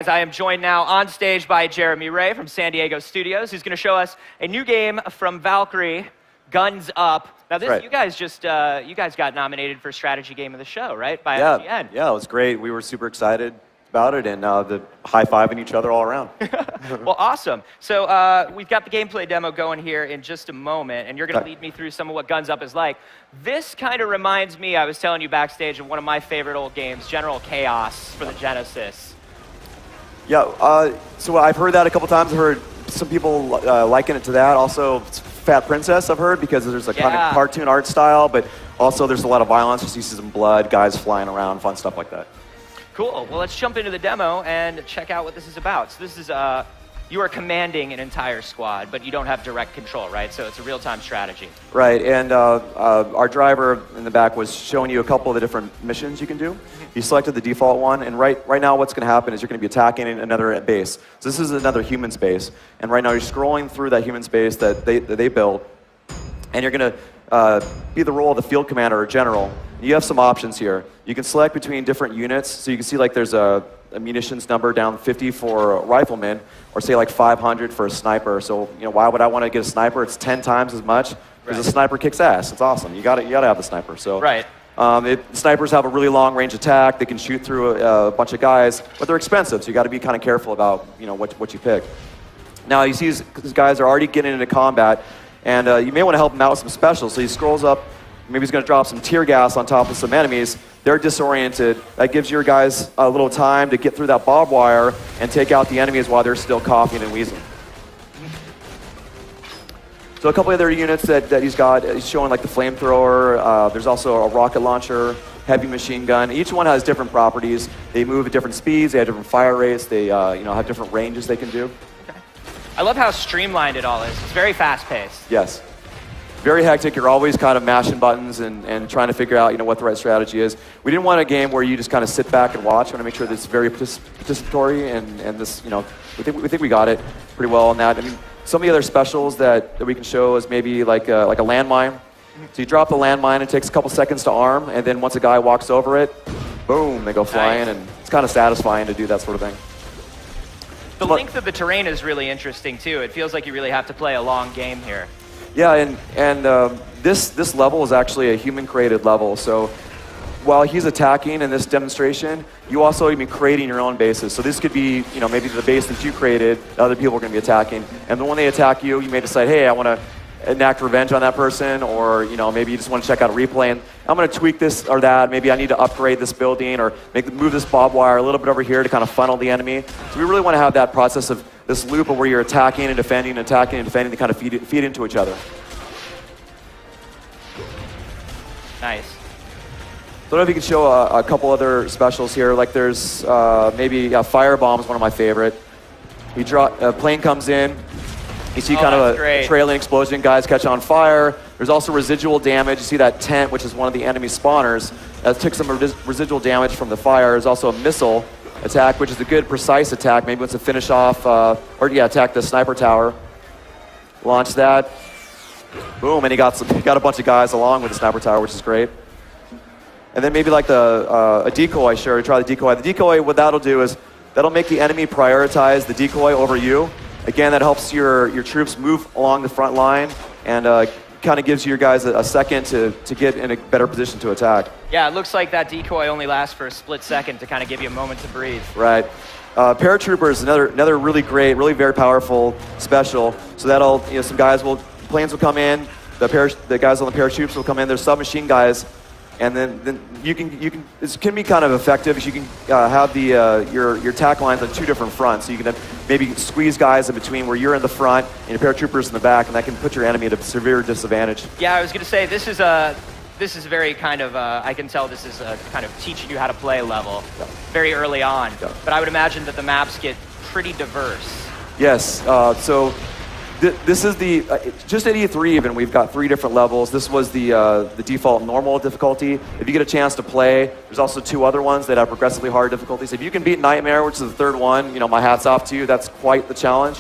I am joined now on stage by Jeremy Ray from San Diego Studios, who's going to show us a new game from Valkyrie, Guns Up. Now, this right. you guys got nominated for Strategy Game of the Show, right? By IGN. Yeah, it was great. We were super excited about it, and the high-fiving each other all around. Well, awesome. So we've got the gameplay demo going here in just a moment, and you're going to lead me through some of what Guns Up is like. This kind of reminds me, I was telling you backstage, of one of my favorite old games, General Chaos for the Genesis. Yeah, so I've heard that a couple times. I've heard some people liken it to that. Also, Fat Princess, I've heard, because there's a kind of cartoon art style, but also there's a lot of violence. You see some blood, guys flying around, fun stuff like that. Cool. Well, let's jump into the demo and check out what this is about. So this is, you are commanding an entire squad, but you don't have direct control, right? So it's a real-time strategy. Right, and our driver in the back was showing you a couple of the different missions you can do. You selected the default one, and right now what's going to happen is you're going to be attacking another base. So this is another human space, and right now you're scrolling through that human space that they built, and you're going to be the role of the field commander or general. You have some options here. You can select between different units, so you can see like there's a munitions number down 50 for a rifleman, or say like 500 for a sniper. So why would I want to get a sniper? It's 10 times as much because a sniper kicks ass. It's awesome. You got to have the sniper. So snipers have a really long range attack. They can shoot through a bunch of guys, but they're expensive. So you got to be kind of careful about what you pick. Now you see these guys are already getting into combat, and you may want to help them out with some specials. So he scrolls up. Maybe he's going to drop some tear gas on top of some enemies. They're disoriented. That gives your guys a little time to get through that barbed wire and take out the enemies while they're still coughing and wheezing. So a couple other units that he's got, he's showing like the flamethrower. There's also a rocket launcher, heavy machine gun. Each one has different properties. They move at different speeds. They have different fire rates. They have different ranges they can do. Okay. I love how streamlined it all is. It's very fast-paced. Yes. Very hectic. You're always kind of mashing buttons and trying to figure out what the right strategy is. We didn't want a game where you just kind of sit back and watch. We want to make sure that it's very participatory, and this, we think we got it pretty well on that. I mean, some of the other specials that we can show is maybe like a landmine. So you drop the landmine, it takes a couple seconds to arm, and then once a guy walks over it, boom, they go flying, and it's kind of satisfying to do that sort of thing. The length of the terrain is really interesting too. It feels like you really have to play a long game here. Yeah, and this level is actually a human-created level. So while he's attacking in this demonstration, you also be creating your own bases. So this could be, maybe the base that you created, other people are going to be attacking. And then when they attack you, you may decide, hey, I want to enact revenge on that person, or maybe you just want to check out a replay. And I'm going to tweak this or that. Maybe I need to upgrade this building, or move this barbed wire a little bit over here to kind of funnel the enemy. So we really want to have that process of this loop of where you're attacking and defending, attacking and defending, to kind of feed into each other. Nice. I don't know if you can show a couple other specials here. Like there's maybe Firebomb is one of my favorite. A plane comes in. You see kind of a trailing explosion. Guys catch on fire. There's also residual damage. You see that tent, which is one of the enemy spawners. That took some residual damage from the fire. There's also a missile attack, which is a good precise attack. Maybe wants to finish off, attack the sniper tower. Launch that. Boom, and he got a bunch of guys along with the sniper tower, which is great. And then maybe like a decoy, sure, try the decoy. The decoy, what that'll do is that'll make the enemy prioritize the decoy over you. Again, that helps your troops move along the front line, and kind of gives your guys a second to get in a better position to attack. Yeah, it looks like that decoy only lasts for a split second to kind of give you a moment to breathe. Right. Paratrooper is another really great, really very powerful special. So that'll, planes will come in, the guys on the parachutes will come in, there's submachine guys, and then you can it can be kind of effective if you can have your attack lines on two different fronts. So you can maybe squeeze guys in between where you're in the front and your paratroopers in the back, and that can put your enemy at a severe disadvantage. Yeah, I was going to say this is very kind of I can tell this is a kind of teaching you how to play level very early on. Yeah. But I would imagine that the maps get pretty diverse. Yes. So this is just at E3 even, we've got 3 different levels. This was the default normal difficulty. If you get a chance to play, there's also 2 other ones that have progressively hard difficulties. If you can beat Nightmare, which is the 3rd one, my hat's off to you. That's quite the challenge.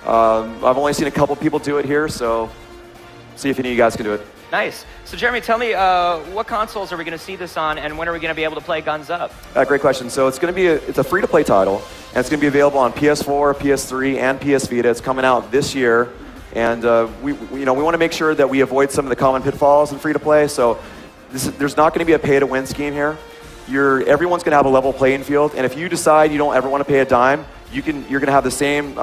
I've only seen a couple people do it here, so see if any of you guys can do it. Nice. So Jeremy, tell me, what consoles are we going to see this on, and when are we going to be able to play Guns Up? Great question. So it's going to be it's a free-to-play title, and it's going to be available on PS4, PS3, and PS Vita. It's coming out this year, and we want to make sure that we avoid some of the common pitfalls in free-to-play. So there's not going to be a pay-to-win scheme here. Everyone's going to have a level playing field, and if you decide you don't ever want to pay a dime, you're going to have the same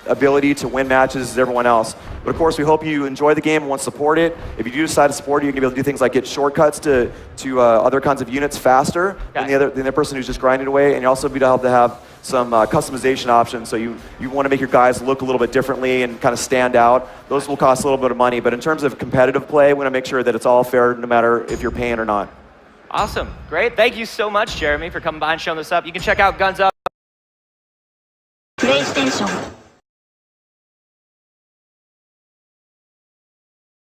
ability to win matches as everyone else. But of course, we hope you enjoy the game and want to support it. If you do decide to support it, you're going to be able to do things like get shortcuts to other kinds of units faster than the person who's just grinding away, and you also be able to have some customization options. So you want to make your guys look a little bit differently and kind of stand out. Those will cost a little bit of money, but in terms of competitive play, we want to make sure that it's all fair no matter if you're paying or not. Awesome. Great. Thank you so much, Jeremy, for coming by and showing this up. You can check out Guns Up. PlayStation